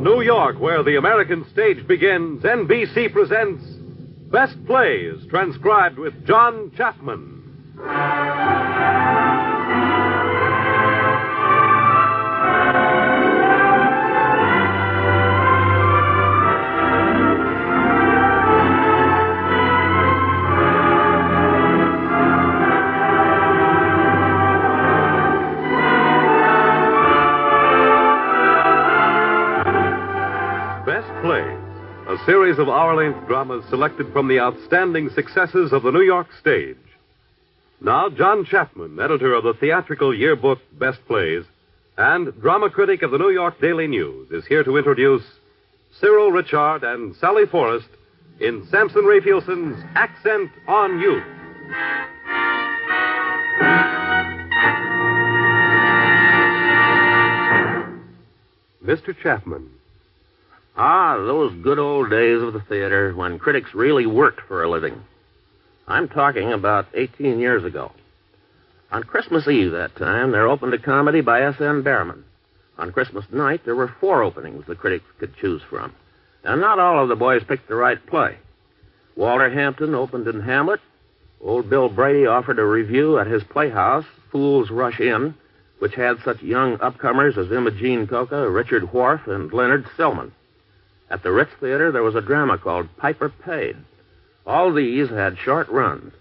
From New York, where the American stage begins, NBC presents Best Plays, transcribed with John Chapman. A series of hour-length dramas selected from the outstanding successes of the New York stage. Now, John Chapman, editor of the theatrical yearbook Best Plays and drama critic of the New York Daily News, is here to introduce Cyril Ritchard and Sally Forrest in Samson Raphaelson's Accent on Youth. Mr. Chapman. Ah, those good old days of the theater when critics really worked for a living. I'm talking about 18 years ago. On Christmas Eve that time, there opened a comedy by S.N. Behrman. On Christmas night, there were 4 openings the critics could choose from. And not all of the boys picked the right play. Walter Hampton opened in Hamlet. Old Bill Brady offered a review at his playhouse, Fools Rush In, which had such young upcomers as Imogene Coca, Richard Wharf, and Leonard Stillman. At the Ritz Theater, there was a drama called Piper Paid. All these had short runs.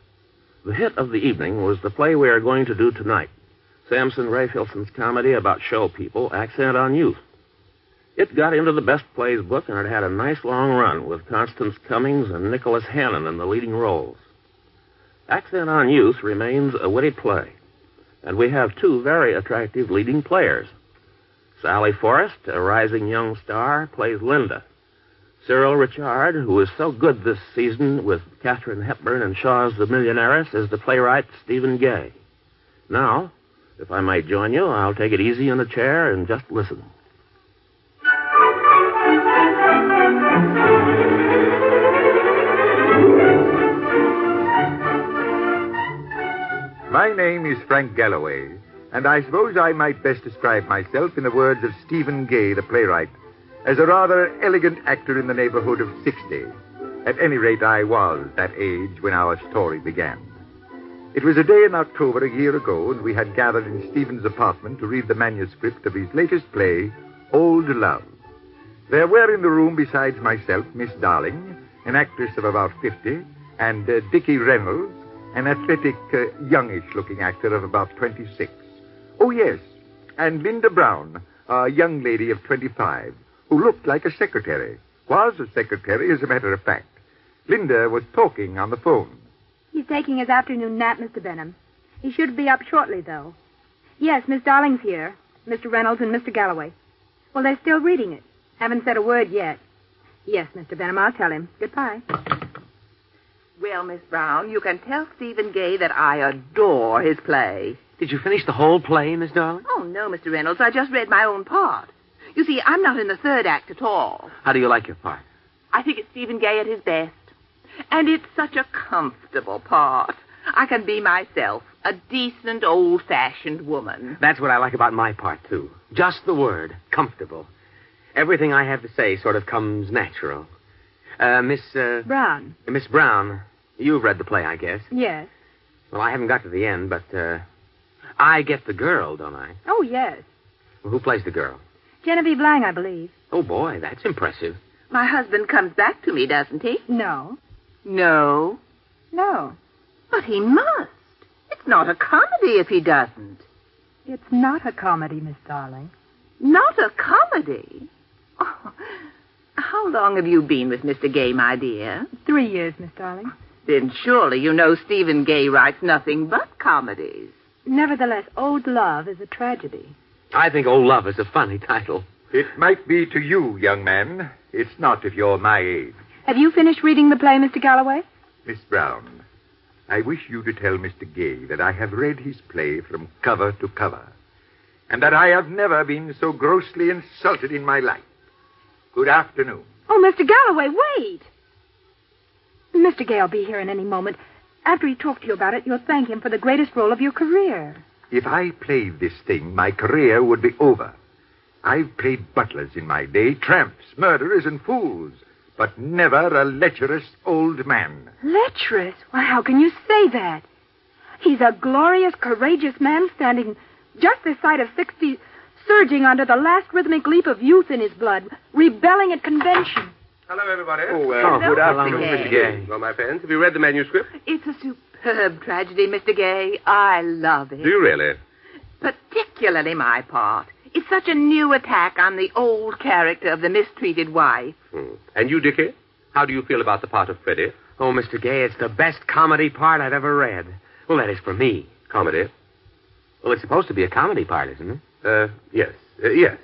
The hit of the evening was the play we are going to do tonight, Samson Raphaelson's comedy about show people, Accent on Youth. It got into the Best Plays book, and it had a nice long run with Constance Cummings and Nicholas Hannon in the leading roles. Accent on Youth remains a witty play, and we have 2 very attractive leading players. Sally Forrest, a rising young star, plays Linda. Cyril Ritchard, who is so good this season with Katharine Hepburn and Shaw's The Millionaires, is the playwright Stephen Gay. Now, if I might join you, I'll take it easy in the chair and just listen. My name is Frank Galloway, and I suppose I might best describe myself in the words of Stephen Gay, the playwright, as a rather elegant actor in the neighborhood of 60. At any rate, I was that age when our story began. It was a day in October a year ago, and we had gathered in Stephen's apartment to read the manuscript of his latest play, Old Love. There were in the room, besides myself, Miss Darling, an actress of about 50, and Dickie Reynolds, an athletic, youngish-looking actor of about 26. Oh, yes, and Linda Brown, a young lady of 25, who looked like a secretary. Was a secretary, as a matter of fact. Linda was talking on the phone. He's taking his afternoon nap, Mr. Benham. He should be up shortly, though. Yes, Miss Darling's here. Mr. Reynolds and Mr. Galloway. Well, they're still reading it. Haven't said a word yet. Yes, Mr. Benham, I'll tell him. Goodbye. Well, Miss Brown, you can tell Stephen Gay that I adore his play. Did you finish the whole play, Miss Darling? Oh, no, Mr. Reynolds. I just read my own part. You see, I'm not in the 3rd act at all. How do you like your part? I think it's Stephen Gay at his best. And it's such a comfortable part. I can be myself, a decent, old-fashioned woman. That's what I like about my part, too. Just the word, comfortable. Everything I have to say sort of comes natural. Miss Brown. Miss Brown, you've read the play, I guess. Yes. Well, I haven't got to the end, but, I get the girl, don't I? Oh, yes. Well, who plays the girl? Genevieve Lang, I believe. Oh, boy, that's impressive. My husband comes back to me, doesn't he? No. No? No. But he must. It's not a comedy if he doesn't. It's not a comedy, Miss Darling. Not a comedy? Oh, how long have you been with Mr. Gay, my dear? 3 years, Miss Darling. Then surely you know Stephen Gay writes nothing but comedies. Nevertheless, Old Love is a tragedy. I think Old Love is a funny title. It might be to you, young man. It's not if you're my age. Have you finished reading the play, Mr. Galloway? Miss Brown, I wish you to tell Mr. Gay that I have read his play from cover to cover, and that I have never been so grossly insulted in my life. Good afternoon. Oh, Mr. Galloway, wait! Mr. Gay will be here in any moment. After he talked to you about it, you'll thank him for the greatest role of your career. If I played this thing, my career would be over. I've played butlers in my day, tramps, murderers, and fools, but never a lecherous old man. Lecherous? Why, how can you say that? He's a glorious, courageous man standing just this side of 60, surging under the last rhythmic leap of youth in his blood, rebelling at convention. Hello, everybody. Good afternoon, Mr. Mr. Gay. Gay. Well, my friends, have you read the manuscript? It's a superb tragedy, Mr. Gay. I love it. Do you really? Particularly my part. It's such a new attack on the old character of the mistreated wife. And you, Dickie? How do you feel about the part of Freddie? Oh, Mr. Gay, it's the best comedy part I've ever read. Well, that is for me. Comedy? Well, it's supposed to be a comedy part, isn't it? Yes. Yes.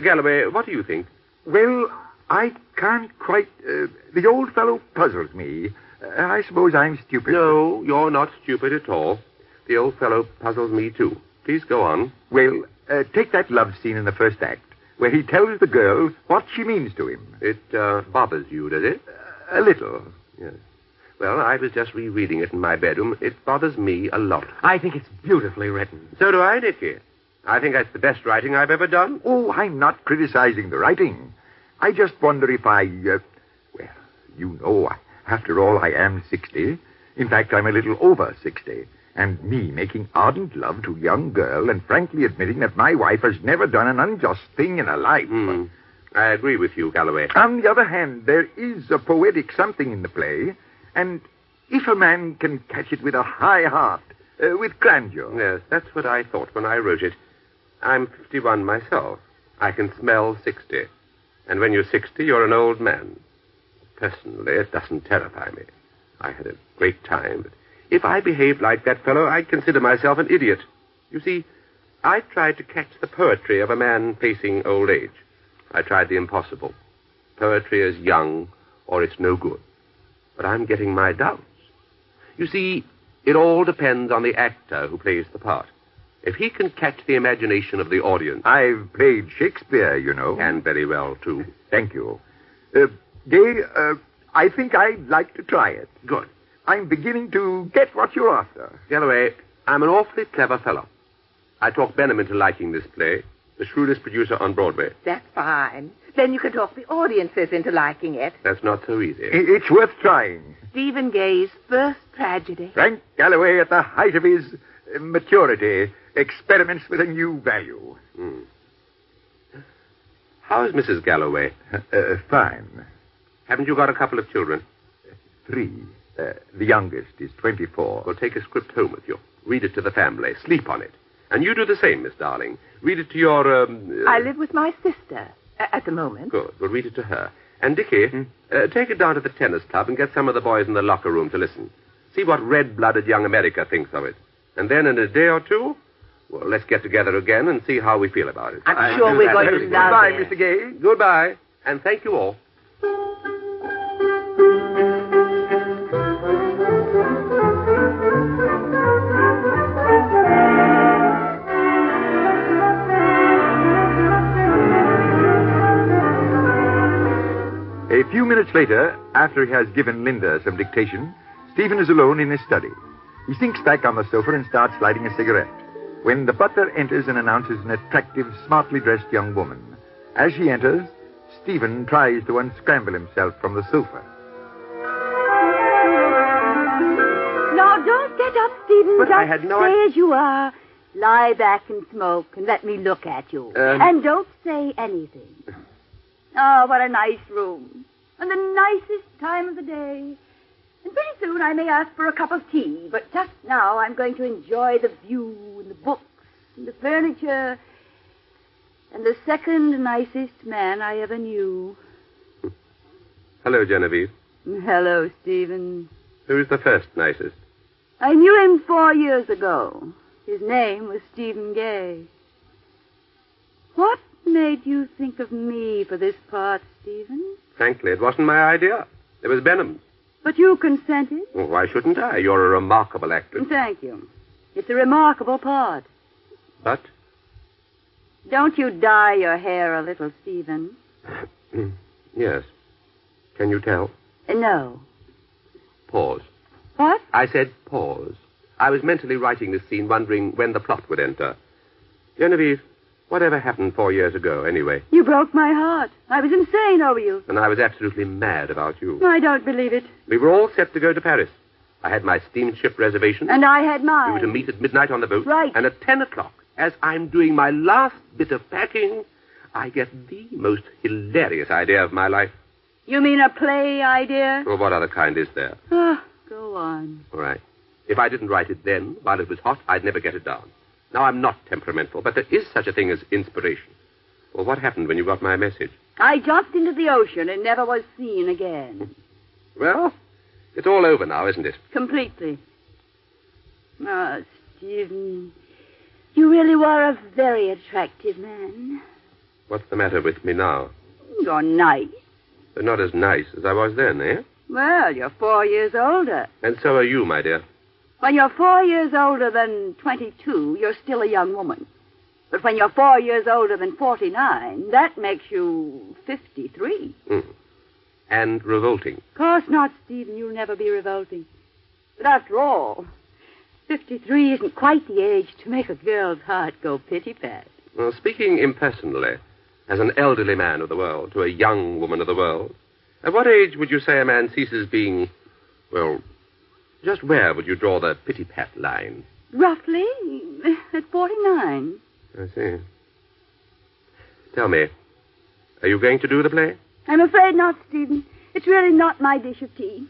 Galloway, what do you think? Well, I can't quite... the old fellow puzzles me. I suppose I'm stupid. No, you're not stupid at all. The old fellow puzzles me, too. Please go on. Well, take that love scene in the first act, where he tells the girl what she means to him. It bothers you, does it? A little. Yes. Well, I was just rereading it in my bedroom. It bothers me a lot. I think it's beautifully written. So do I, Dickie. I think that's the best writing I've ever done. Oh, I'm not criticizing the writing. I just wonder if I... well, you know, after all, I am 60. In fact, I'm a little over 60. And me making ardent love to a young girl and frankly admitting that my wife has never done an unjust thing in her life. I agree with you, Galloway. On the other hand, there is a poetic something in the play, and if a man can catch it with a high heart, with grandeur... Yes, that's what I thought when I wrote it. I'm 51 myself. I can smell 60. And when you're 60, you're an old man. Personally, it doesn't terrify me. I had a great time, but if I behaved like that fellow, I'd consider myself an idiot. You see, I tried to catch the poetry of a man facing old age. I tried the impossible. Poetry is young, or it's no good. But I'm getting my doubts. You see, it all depends on the actor who plays the part. If he can catch the imagination of the audience... I've played Shakespeare, you know. And very well, too. Thank you. Gay, I think I'd like to try it. Good. I'm beginning to get what you're after. Galloway, I'm an awfully clever fellow. I talked Benham into liking this play, the shrewdest producer on Broadway. That's fine. Then you can talk the audiences into liking it. That's not so easy. It's worth trying. Stephen Gay's first tragedy. Frank Galloway at the height of his maturity experiments with a new value. How is Mrs. Galloway? Fine. Haven't you got a couple of children? 3. The youngest is 24. Well, take a script home with you. Read it to the family. Sleep on it. And you do the same, Miss Darling. Read it to your... I live with my sister at the moment. Good. Well, read it to her. And, Dickie, take it down to the tennis club and get some of the boys in the locker room to listen. See what red-blooded young America thinks of it. And then in a day or two, well, let's get together again and see how we feel about it. I'm sure we're going to love Goodbye, it. Mr. Gay. Goodbye. And thank you all. A few minutes later, after he has given Linda some dictation, Stephen is alone in his study. He sinks back on the sofa and starts lighting a cigarette, when the butler enters and announces an attractive, smartly dressed young woman. As she enters, Stephen tries to unscramble himself from the sofa. Now, don't get up, Stephen. But Just I had no stay idea. as you are. Lie back and smoke and let me look at you. And don't say anything. Oh, what a nice room. And the nicest time of the day. And pretty soon I may ask for a cup of tea, but just now I'm going to enjoy the view and the books and the furniture and the second nicest man I ever knew. Hello, Genevieve. Hello, Stephen. Who's the first nicest? I knew him 4 years ago. His name was Stephen Gay. What made you think of me for this part, Stephen? Frankly, it wasn't my idea. It was Benham's. But you consented? Well, why shouldn't I? You're a remarkable actress. Thank you. It's a remarkable part. But? Don't you dye your hair a little, Stephen? Yes. Can you tell? No. Pause. What? I said pause. I was mentally writing this scene, wondering when the plot would enter. Genevieve, Whatever happened 4 years ago, anyway? You broke my heart. I was insane over you. And I was absolutely mad about you. I don't believe it. We were all set to go to Paris. I had my steamship reservation. And I had mine. We were to meet at midnight on the boat. Right. And at 10 o'clock, as I'm doing my last bit of packing, I get the most hilarious idea of my life. You mean a play idea? Well, what other kind is there? Go on. All right. If I didn't write it then, while it was hot, I'd never get it down. Now, I'm not temperamental, but there is such a thing as inspiration. Well, what happened when you got my message? I jumped into the ocean and never was seen again. Well, it's all over now, isn't it? Completely. Stephen, you really were a very attractive man. What's the matter with me now? You're nice. But not as nice as I was then, eh? Well, you're 4 years older. And so are you, my dear. When you're 4 years older than 22, you're still a young woman. But when you're 4 years older than 49, that makes you 53. And revolting. Of course not, Stephen. You'll never be revolting. But after all, 53 isn't quite the age to make a girl's heart go pitty-pat. Well, speaking impersonally, as an elderly man of the world to a young woman of the world, at what age would you say a man ceases being, well, just where would you draw the pitty-pat line? Roughly at 49. I see. Tell me, are you going to do the play? I'm afraid not, Stephen. It's really not my dish of tea.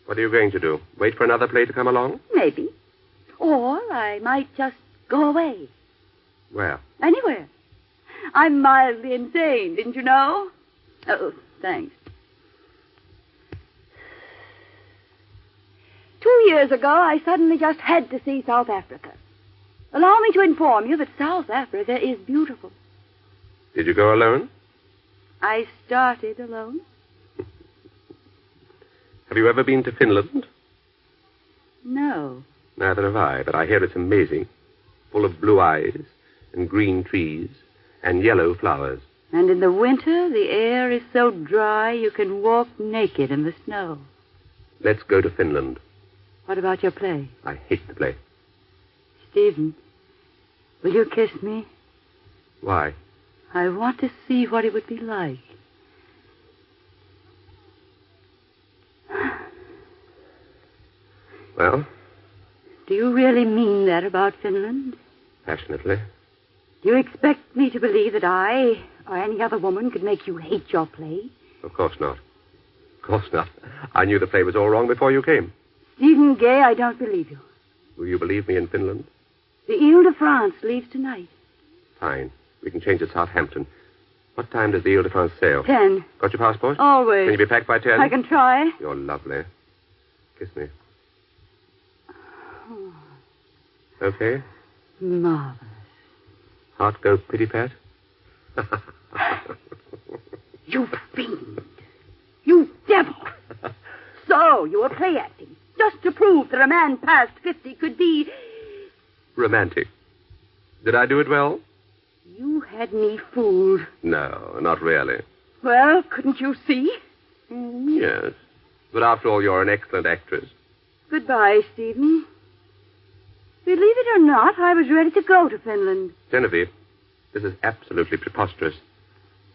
What are you going to do? Wait for another play to come along? Maybe. Or I might just go away. Where? Anywhere. I'm mildly insane, didn't you know? Oh, thanks. 2 years ago, I suddenly just had to see South Africa. Allow me to inform you that South Africa is beautiful. Did you go alone? I started alone. Have you ever been to Finland? No. Neither have I, but I hear it's amazing. Full of blue eyes and green trees and yellow flowers. And in the winter, the air is so dry you can walk naked in the snow. Let's go to Finland. What about your play? I hate the play. Stephen, will you kiss me? Why? I want to see what it would be like. Well? Do you really mean that about Finland? Passionately. Do you expect me to believe that I or any other woman could make you hate your play? Of course not. Of course not. I knew the play was all wrong before you came. Stephen Gay, I don't believe you. Will you believe me in Finland? The Ile de France leaves tonight. Fine. We can change at Southampton. What time does the Ile de France sail? 10. Got your passport? Always. Can you be back by 10? I can try. You're lovely. Kiss me. Okay? Marvelous. Heart go pitty-pat? You fiend. You devil. So, you were play acting. Just to prove that a man past 50 could be... Romantic. Did I do it well? You had me fooled. No, not really. Well, couldn't you see? Yes. But after all, you're an excellent actress. Goodbye, Stephen. Believe it or not, I was ready to go to Finland. Genevieve, this is absolutely preposterous.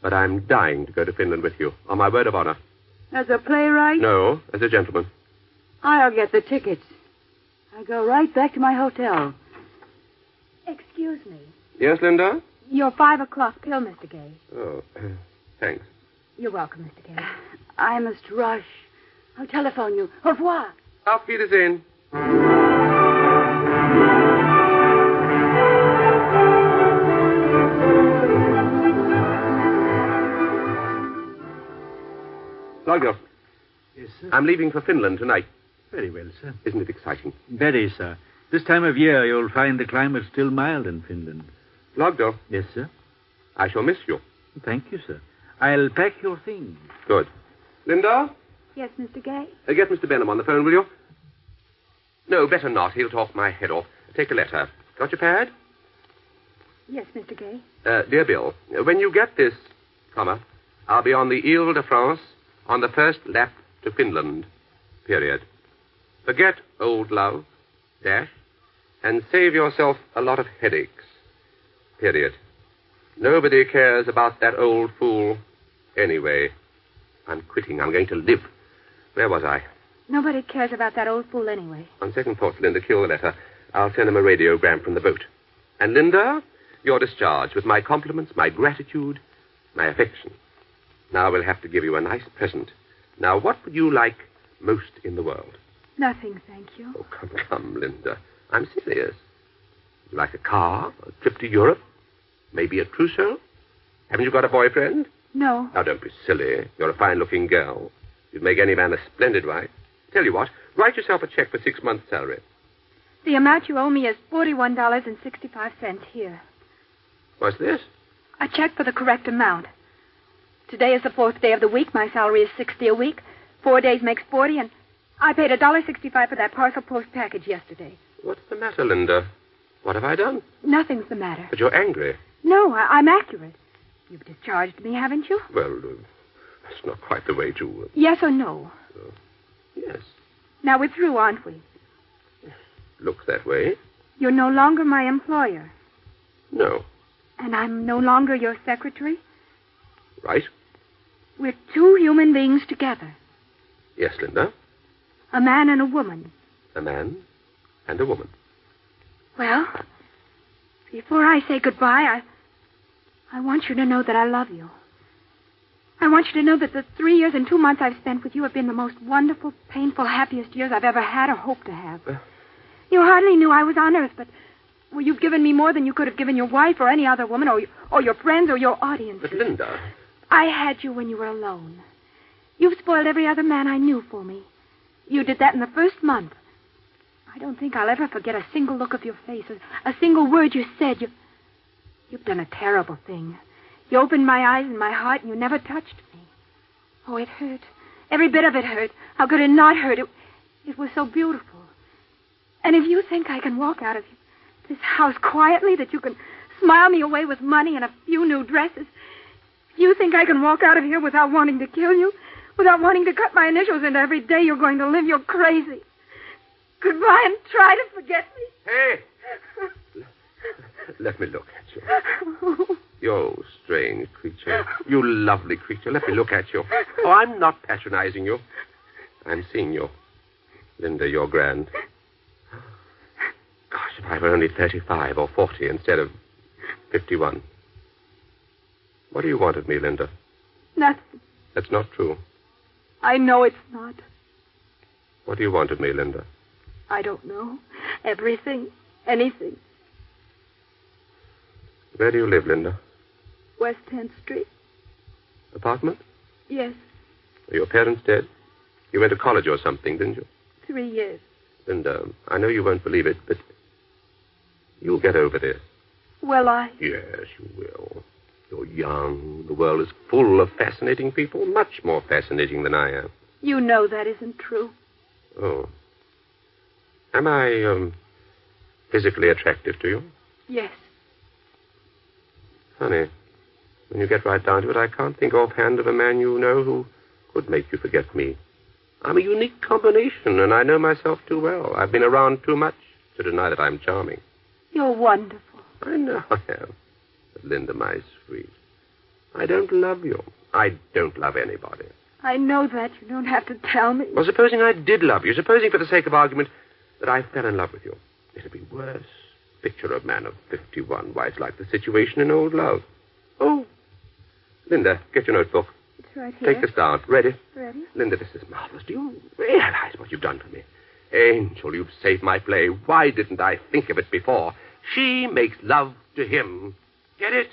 But I'm dying to go to Finland with you, on my word of honor. As a playwright? No, as a gentleman. I'll get the tickets. I'll go right back to my hotel. Excuse me. Yes, Linda? Your 5 o'clock pill, Mr. Gay. Oh, thanks. You're welcome, Mr. Gay. I must rush. I'll telephone you. Au revoir. Auf Wiedersehen. Logos. Yes, sir. I'm leaving for Finland tonight. Very well, sir. Isn't it exciting? Very, sir. This time of year, you'll find the climate still mild in Finland. Logdo, Yes, sir. I shall miss you. Thank you, sir. I'll pack your things. Good. Linda, Yes, Mr. Gay? get Mr. Benham on the phone, will you? No, better not. He'll talk my head off. Take a letter. Got your pad? Yes, Mr. Gay. Dear Bill, when you get this, I'll be on the Ile de France on the first lap to Finland, period. Forget old love, dash, and save yourself a lot of headaches, period. Nobody cares about that old fool. Anyway, I'm quitting. I'm going to live. Where was I? Nobody cares about that old fool anyway. On second thoughts, Linda, kill the letter. I'll send him a radiogram from the boat. And, Linda, you're discharged with my compliments, my gratitude, my affection. Now we'll have to give you a nice present. Now, what would you like most in the world? Nothing, thank you. Oh, come, Linda. I'm serious. Would you like a car, a trip to Europe, maybe a trousseau? Haven't you got a boyfriend? No. Now, don't be silly. You're a fine-looking girl. You'd make any man a splendid wife. Tell you what, write yourself a check for 6 months' salary. The amount you owe me is $41.65 here. What's this? A check for the correct amount. Today is the 4th day of the week. My salary is $60 a week. 4 days makes 40, and I paid $1.65 for that parcel post package yesterday. What's the matter, Linda? What have I done? Nothing's the matter. But you're angry. No, I'm accurate. You've discharged me, haven't you? Well, that's not quite the way to... Yes or no? Yes. Now, we're through, aren't we? Looks that way. You're no longer my employer. No. And I'm no longer your secretary? Right. We're two human beings together. Yes, Linda. A man and a woman. A man and a woman. Well, before I say goodbye, I want you to know that I love you. I want you to know that the 3 years and 2 months I've spent with you have been the most wonderful, painful, happiest years I've ever had or hope to have. You hardly knew I was on Earth, but you've given me more than you could have given your wife or any other woman or your friends or your audience. But, Linda... I had you when you were alone. You've spoiled every other man I knew for me. You did that in the first month. I don't think I'll ever forget a single look of your face, a single word you said. You've done a terrible thing. You opened my eyes and my heart, and you never touched me. Oh, it hurt. Every bit of it hurt. How could it not hurt? It was so beautiful. And if you think I can walk out of this house quietly, that you can smile me away with money and a few new dresses, if you think I can walk out of here without wanting to kill you, without wanting to cut my initials into every day you're going to live, you're crazy. Goodbye, and try to forget me. Hey! Let me look at you. You strange creature. You lovely creature. Let me look at you. Oh, I'm not patronizing you. I'm seeing you. Linda, you're grand. Gosh, if I were only 35 or 40 instead of 51. What do you want of me, Linda? Nothing. That's not true. I know it's not. What do you want of me, Linda? I don't know. Everything. Anything. Where do you live, Linda? West 10th Street. Apartment? Yes. Are your parents dead? You went to college or something, didn't you? 3 years. Linda, I know you won't believe it, but you'll get over this. Will I? Yes, you will. You're young. The world is full of fascinating people, much more fascinating than I am. You know that isn't true. Oh. Am I, physically attractive to you? Yes. Funny. When you get right down to it, I can't think offhand of a man you know who could make you forget me. I'm a unique combination, and I know myself too well. I've been around too much to deny that I'm charming. You're wonderful. I know I am. But, Linda, my sweet, I don't love you. I don't love anybody. I know that. You don't have to tell me. Well, supposing I did love you, supposing for the sake of argument that I fell in love with you, it'd be worse. Picture a man of 51. Why, it's like the situation in Old Love. Oh, Linda, get your notebook. It's right here. Take this down. Ready? Ready. Linda, this is marvelous. Do you realize what you've done for me? Angel, you've saved my play. Why didn't I think of it before? She makes love to him. Get it?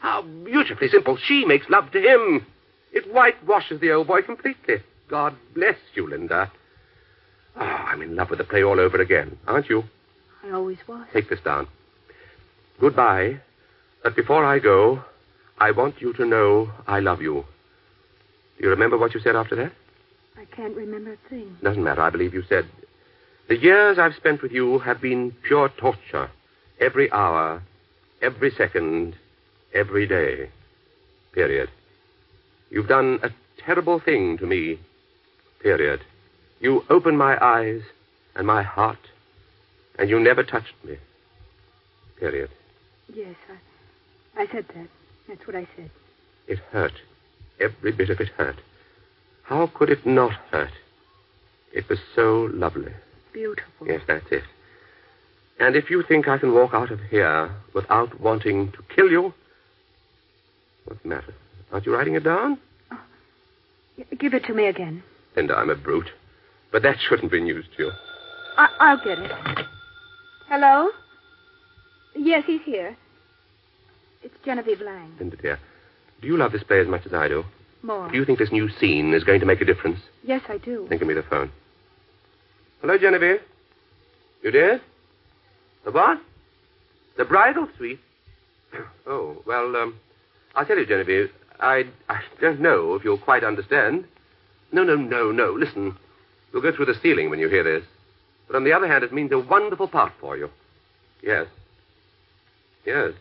How beautifully simple. She makes love to him. It whitewashes the old boy completely. God bless you, Linda. Oh, I'm in love with the play all over again, aren't you? I always was. Take this down. Goodbye. But before I go, I want you to know I love you. Do you remember what you said after that? I can't remember a thing. Doesn't matter. I believe you said, the years I've spent with you have been pure torture. Every hour, every second, every day. Period. You've done a terrible thing to me. Period. You opened my eyes and my heart, and you never touched me. Period. Yes, I said that. That's what I said. It hurt. Every bit of it hurt. How could it not hurt? It was so lovely. Beautiful. Yes, that's it. And if you think I can walk out of here without wanting to kill you... What's the matter? Aren't you writing it down? Oh. Give it to me again. Linda, I'm a brute. But that shouldn't be news to you. I'll get it. Hello? Yes, he's here. It's Genevieve Lang. Linda, dear, do you love this play as much as I do? More. Do you think this new scene is going to make a difference? Yes, I do. Then give me the phone. Hello, Genevieve. You did? The what? The bridal suite? Oh, well, I'll tell you, Genevieve, I don't know if you'll quite understand. No. Listen, you'll go through the ceiling when you hear this. But on the other hand, it means a wonderful part for you. Yes. Yes.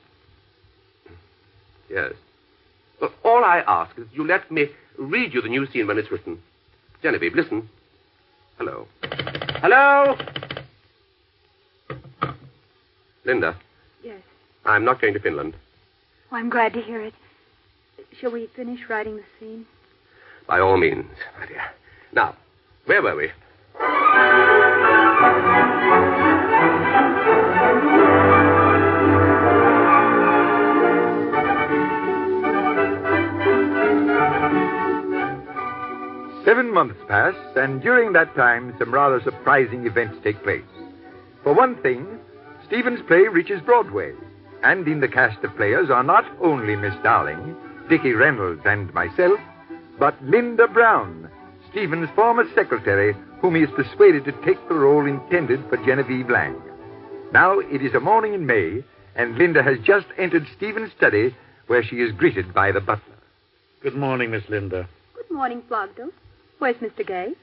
Yes. Well, all I ask is you let me read you the new scene when it's written. Genevieve, listen. Hello. Hello? Linda. Yes. I'm not going to Finland. Oh, I'm glad to hear it. Shall we finish writing the scene? By all means, my dear. Now, where were we? Seven months pass, and during that time, some rather surprising events take place. For one thing, Stephen's play reaches Broadway, and in the cast of players are not only Miss Darling, Dickie Reynolds, and myself, but Linda Brown, Stephen's former secretary, whom he is persuaded to take the role intended for Genevieve Lang. Now, it is a morning in May, and Linda has just entered Stephen's study, where she is greeted by the butler. Good morning, Miss Linda. Good morning, Flogdale. Where's Mr. Gay?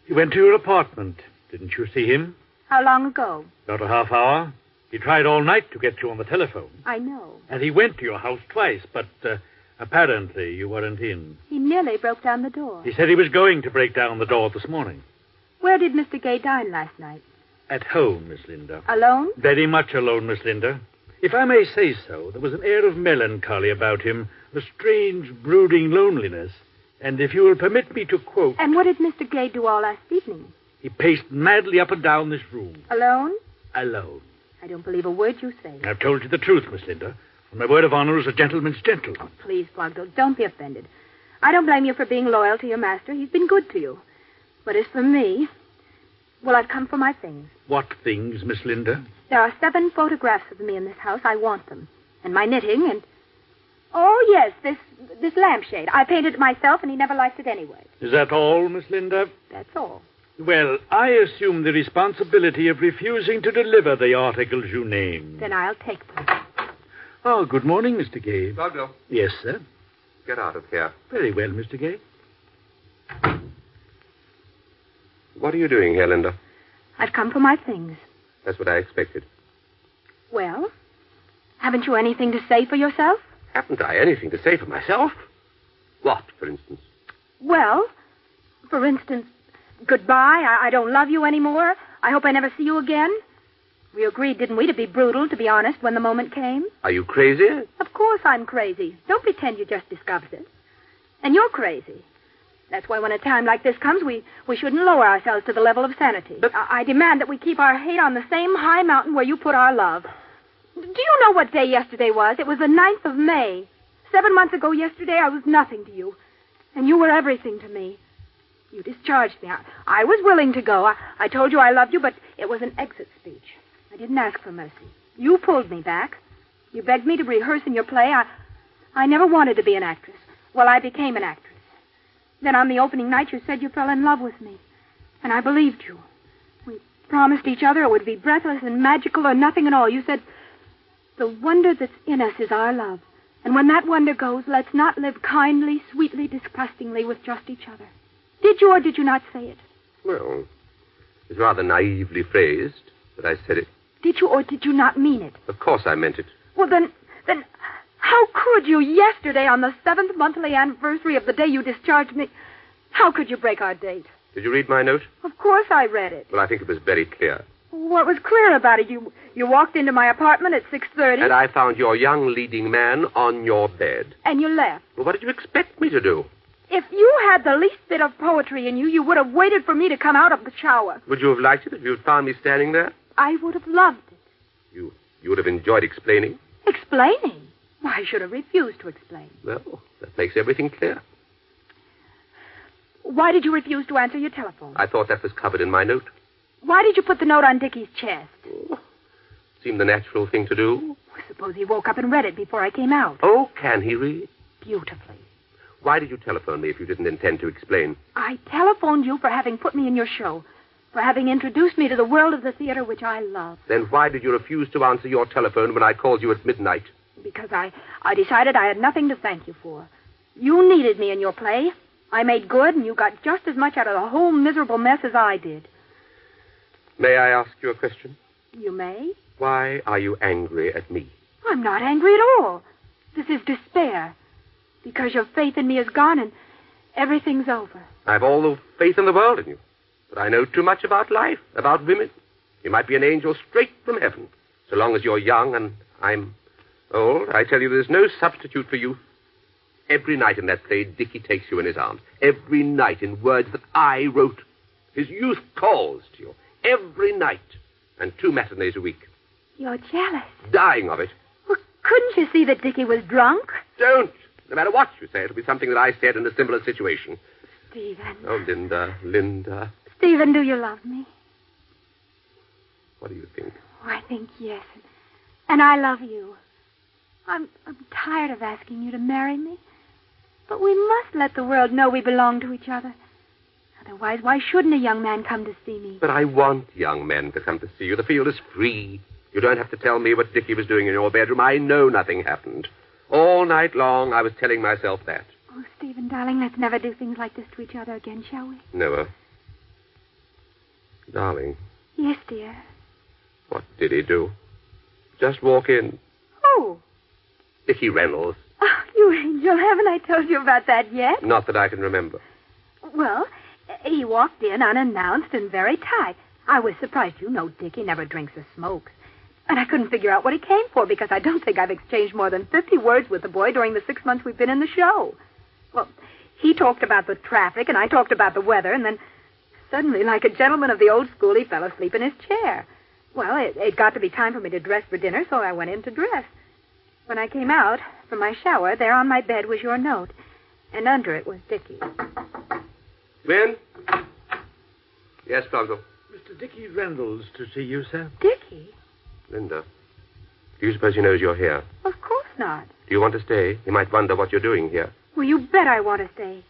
He went to your apartment. Didn't you see him? How long ago? About a half hour. He tried all night to get you on the telephone. I know. And he went to your house twice, but apparently you weren't in. He nearly broke down the door. He said he was going to break down the door this morning. Where did Mr. Gay dine last night? At home, Miss Linda. Alone? Very much alone, Miss Linda. If I may say so, there was an air of melancholy about him, a strange, brooding loneliness. And if you will permit me to quote... And what did Mr. Gay do all last evening? He paced madly up and down this room. Alone? Alone. I don't believe a word you say. I've told you the truth, Miss Linda. On my word of honor as a gentleman's gentleman. Oh, please, Flogdale, don't be offended. I don't blame you for being loyal to your master. He's been good to you. But as for me, well, I've come for my things. What things, Miss Linda? There are 7 photographs of me in this house. I want them. And my knitting and... Oh, yes, this lampshade. I painted it myself, and he never liked it anyway. Is that all, Miss Linda? That's all. Well, I assume the responsibility of refusing to deliver the articles you named. Then I'll take them. Oh, good morning, Mr. Gay. Flogdale. Yes, sir. Get out of here. Very well, Mr. Gay. What are you doing here, Linda? I've come for my things. That's what I expected. Well, haven't you anything to say for yourself? Haven't I anything to say for myself? What, for instance? Well, for instance, goodbye. I don't love you anymore. I hope I never see you again. We agreed, didn't we, to be brutal, to be honest, when the moment came? Are you crazy? Of course I'm crazy. Don't pretend you just discovered it. And you're crazy. That's why when a time like this comes, we shouldn't lower ourselves to the level of sanity. But... I demand that we keep our hate on the same high mountain where you put our love. Do you know what day yesterday was? It was the 9th of May. 7 months ago yesterday, I was nothing to you. And you were everything to me. You discharged me. I was willing to go. I told you I loved you, but it was an exit speech. I didn't ask for mercy. You pulled me back. You begged me to rehearse in your play. I never wanted to be an actress. Well, I became an actress. Then on the opening night, you said you fell in love with me. And I believed you. We promised each other it would be breathless and magical or nothing at all. You said, the wonder that's in us is our love. And when that wonder goes, let's not live kindly, sweetly, disgustingly with just each other. Did you or did you not say it? Well, it's rather naively phrased, but I said it. Did you or did you not mean it? Of course I meant it. Well, then how could you yesterday on the 7th monthly anniversary of the day you discharged me? How could you break our date? Did you read my note? Of course I read it. Well, I think it was very clear. What was clear about it? You walked into my apartment at 6:30. And I found your young leading man on your bed. And you left. Well, what did you expect me to do? If you had the least bit of poetry in you, you would have waited for me to come out of the shower. Would you have liked it if you'd found me standing there? I would have loved it. You would have enjoyed explaining? Explaining? Why, I should have refused to explain. Well, that makes everything clear. Why did you refuse to answer your telephone? I thought that was covered in my note. Why did you put the note on Dickie's chest? Oh, seemed the natural thing to do. Suppose he woke up and read it before I came out. Oh, can he read? Beautifully. Why did you telephone me if you didn't intend to explain? I telephoned you for having put me in your show, for having introduced me to the world of the theater, which I love. Then why did you refuse to answer your telephone when I called you at midnight? Because I decided I had nothing to thank you for. You needed me in your play. I made good, and you got just as much out of the whole miserable mess as I did. May I ask you a question? You may. Why are you angry at me? I'm not angry at all. This is despair. Because your faith in me is gone and everything's over. I've all the faith in the world in you. But I know too much about life, about women. You might be an angel straight from heaven. So long as you're young and I'm old, I tell you there's no substitute for youth. Every night in that play, Dickie takes you in his arms. Every night in words that I wrote. His youth calls to you. Every night. And 2 matinees a week. You're jealous. Dying of it. Well, couldn't you see that Dickie was drunk? Don't. No matter what you say, it'll be something that I said in a similar situation. Stephen. Oh, Linda. Stephen, do you love me? What do you think? Oh, I think yes. And I love you. I'm tired of asking you to marry me. But we must let the world know we belong to each other. Otherwise, why shouldn't a young man come to see me? But I want young men to come to see you. The field is free. You don't have to tell me what Dickie was doing in your bedroom. I know nothing happened. All night long, I was telling myself that. Oh, Stephen, darling, let's never do things like this to each other again, shall we? Never. Darling. Yes, dear. What did he do? Just walk in. Who? Dickie Reynolds. Oh, you angel, haven't I told you about that yet? Not that I can remember. Well, he walked in unannounced and very tight. I was surprised. You know Dickie never drinks or smokes. And I couldn't figure out what he came for because I don't think I've exchanged more than 50 words with the boy during the 6 months we've been in the show. Well, he talked about the traffic and I talked about the weather, and then suddenly, like a gentleman of the old school, he fell asleep in his chair. Well, it got to be time for me to dress for dinner, so I went in to dress. When I came out from my shower, there on my bed was your note, and under it was Dickie. Ben? Yes, Plonko. Mr. Dickie Reynolds to see you, sir. Dickie? Linda, do you suppose he knows you're here? Of course not. Do you want to stay? He might wonder what you're doing here. Well, you bet I want to stay.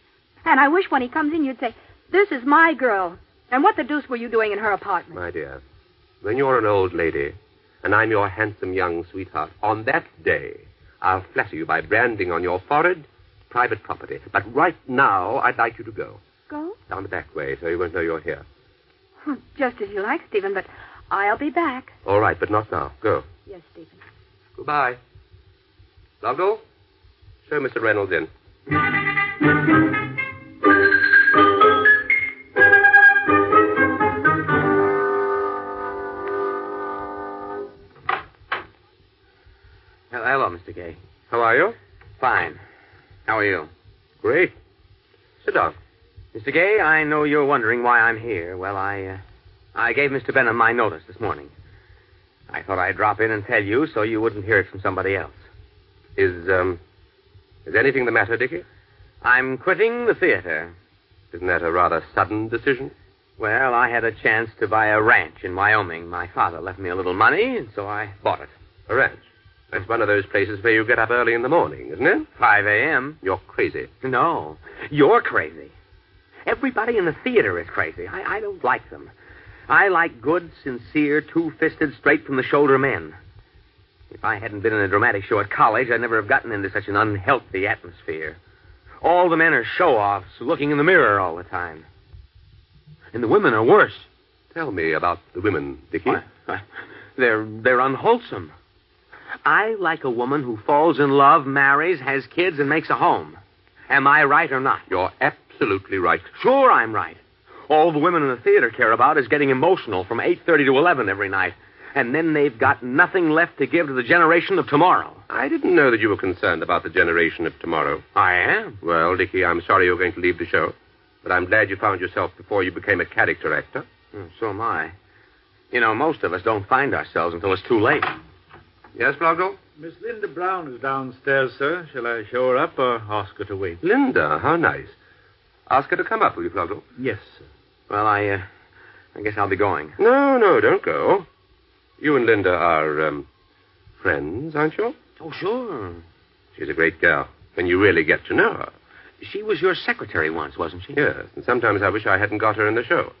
And I wish when he comes in you'd say, "This is my girl. And what the deuce were you doing in her apartment?" My dear, when you're an old lady and I'm your handsome young sweetheart, on that day, I'll flatter you by branding on your forehead private property. But right now, I'd like you to go. Go? Down the back way, so you won't know you're here. Just as you like, Stephen, but I'll be back. All right, but not now. Go. Yes, Stephen. Goodbye. Lovedo, show Mr. Reynolds in. Hello, Mr. Gay. How are you? Fine. How are you? Great. Sit down. Mr. Gay, I know you're wondering why I'm here. Well, I gave Mr. Benham my notice this morning. I thought I'd drop in and tell you so you wouldn't hear it from somebody else. Is anything the matter, Dickie? I'm quitting the theater. Isn't that a rather sudden decision? Well, I had a chance to buy a ranch in Wyoming. My father left me a little money, and so I bought it. A ranch? That's one of those places where you get up early in the morning, isn't it? 5 a.m. You're crazy. No, you're crazy. Everybody in the theater is crazy. I don't like them. I like good, sincere, two-fisted, straight-from-the-shoulder men. If I hadn't been in a dramatic show at college, I'd never have gotten into such an unhealthy atmosphere. All the men are show-offs, looking in the mirror all the time. And the women are worse. Tell me about the women, Dickie. They're unwholesome. I like a woman who falls in love, marries, has kids, and makes a home. Am I right or not? You're absolutely right. Sure I'm right. All the women in the theater care about is getting emotional from 8:30 to 11 every night. And then they've got nothing left to give to the generation of tomorrow. I didn't know that you were concerned about the generation of tomorrow. I am. Well, Dickie, I'm sorry you're going to leave the show. But I'm glad you found yourself before you became a character actor. So am I. You know, most of us don't find ourselves until it's too late. Yes, Blogdell? Miss Linda Brown is downstairs, sir. Shall I show her up or ask her to wait? Linda, how nice. Ask her to come up, will you, Blogdell? Yes, sir. Well, I guess I'll be going. No, don't go. You and Linda are, friends, aren't you? Oh, sure. She's a great girl, when you really get to know her. She was your secretary once, wasn't she? Yes, and sometimes I wish I hadn't got her in the show.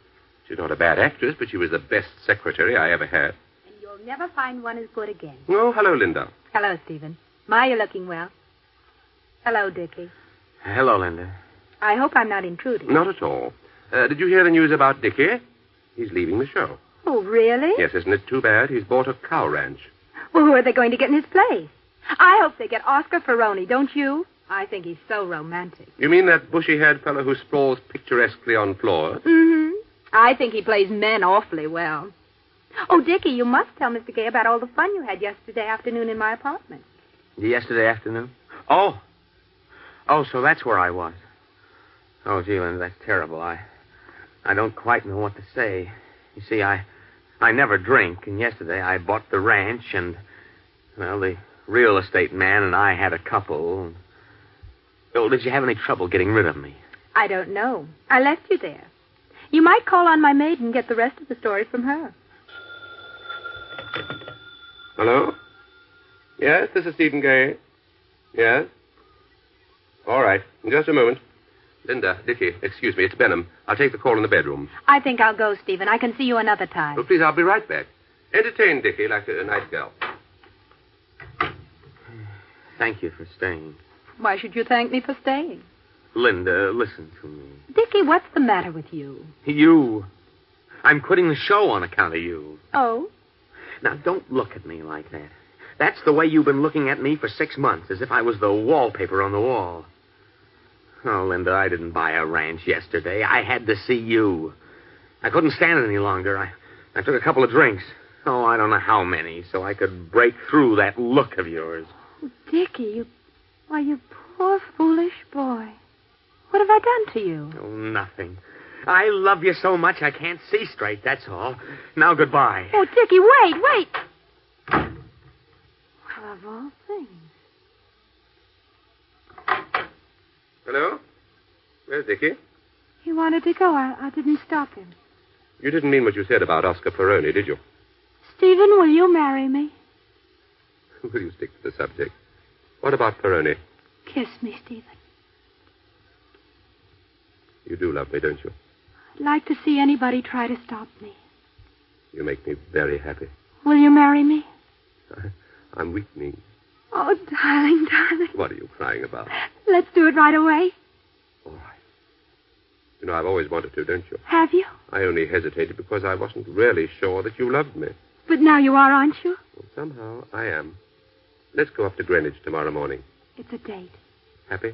She's not a bad actress, but she was the best secretary I ever had. And you'll never find one as good again. Oh, hello, Linda. Hello, Stephen. My, you're looking well. Hello, Dickie. Hello, Linda. I hope I'm not intruding. Not at all. Did you hear the news about Dickie? He's leaving the show. Oh, really? Yes, isn't it too bad? He's bought a cow ranch. Well, who are they going to get in his place? I hope they get Oscar Ferroni, don't you? I think he's so romantic. You mean that bushy-haired fellow who sprawls picturesquely on floors? Mm-hmm. I think he plays men awfully well. Oh, Dickie, you must tell Mr. Gay about all the fun you had yesterday afternoon in my apartment. Yesterday afternoon? Oh, so that's where I was. Oh, gee, Linda, that's terrible. I don't quite know what to say. You see, I never drink, and yesterday I bought the ranch, and, well, the real estate man and I had a couple. Oh, did you have any trouble getting rid of me? I don't know. I left you there. You might call on my maid and get the rest of the story from her. Hello? Yes, this is Stephen Gay. Yes? All right. In just a moment. Linda, Dickie, excuse me, it's Benham. I'll take the call in the bedroom. I think I'll go, Stephen. I can see you another time. Oh, please, I'll be right back. Entertain Dickie like a nice girl. Thank you for staying. Why should you thank me for staying? Linda, listen to me. Dickie, what's the matter with you? You. I'm quitting the show on account of you. Oh? Now, don't look at me like that. That's the way you've been looking at me for 6 months, as if I was the wallpaper on the wall. Oh, Linda, I didn't buy a ranch yesterday. I had to see you. I couldn't stand it any longer. I took a couple of drinks. Oh, I don't know how many, so I could break through that look of yours. Oh, Dickie, you poor foolish boy. What have I done to you? Oh, nothing. I love you so much I can't see straight, that's all. Now, goodbye. Oh, Dickie, wait. Well, of all things. Hello? Where's Dickie? He wanted to go. I didn't stop him. You didn't mean what you said about Oscar Peroni, did you? Stephen, will you marry me? Will you stick to the subject? What about Peroni? Kiss me, Stephen. You do love me, don't you? I'd like to see anybody try to stop me. You make me very happy. Will you marry me? I'm weakening. Oh, darling. What are you crying about? Let's do it right away. All right. You know, I've always wanted to, don't you? Have you? I only hesitated because I wasn't really sure that you loved me. But now you are, aren't you? Well, somehow I am. Let's go up to Greenwich tomorrow morning. It's a date. Happy?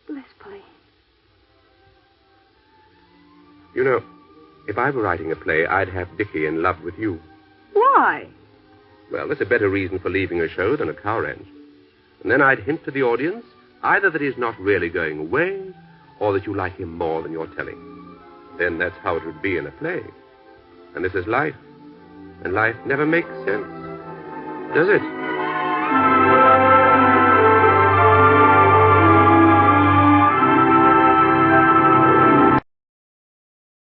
Blissfully. You know, if I were writing a play, I'd have Dickie in love with you. Why? Well, there's a better reason for leaving a show than a cow ranch. And then I'd hint to the audience either that he's not really going away or that you like him more than you're telling. Then that's how it would be in a play. And this is life. And life never makes sense, does it?